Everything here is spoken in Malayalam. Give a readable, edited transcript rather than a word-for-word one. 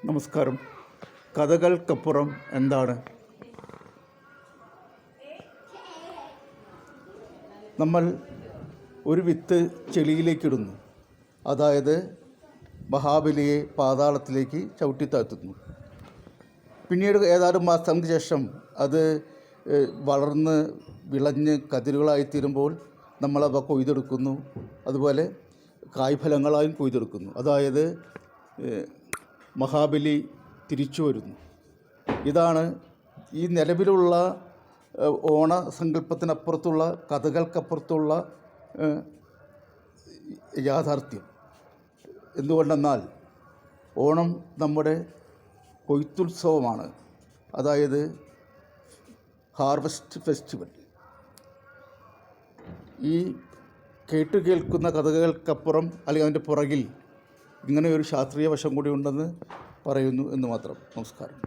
നമസ്കാരം. കഥകൾക്കപ്പുറം എന്താണ്? നമ്മൾ ഒരു വിത്ത് ചെളിയിലേക്കിടുന്നു, അതായത് മഹാബലിയെ പാതാളത്തിലേക്ക് ചവിട്ടിത്താഴ്ത്തുന്നു. പിന്നീട് ഏതാനും മാസങ്ങൾക്ക് ശേഷം അത് വളർന്ന് വിളഞ്ഞ് കതിരുകളായിത്തീരുമ്പോൾ നമ്മളവ കൊയ്തെടുക്കുന്നു. അതുപോലെ കായ്ഫലങ്ങളായും കൊയ്തെടുക്കുന്നു. അതായത് മഹാബലി തിരിച്ചു വരുന്നു. ഇതാണ് ഈ നിലവിലുള്ള ഓണസങ്കല്പത്തിനപ്പുറത്തുള്ള, കഥകൾക്കപ്പുറത്തുള്ള യാഥാർത്ഥ്യം. എന്തുകൊണ്ടെന്നാൽ ഓണം നമ്മുടെ കൊയ്ത്തുത്സവമാണ്, അതായത് ഹാർവസ്റ്റ് ഫെസ്റ്റിവൽ. ഈ കേൾക്കുന്ന കഥകൾക്കപ്പുറം, അല്ലെങ്കിൽ അതിൻ്റെ പുറകിൽ ഇങ്ങനെ ഒരു ശാസ്ത്രീയ വശം കൂടി ഉണ്ടെന്ന് പറയുന്നു എന്ന് മാത്രം. നമസ്കാരം.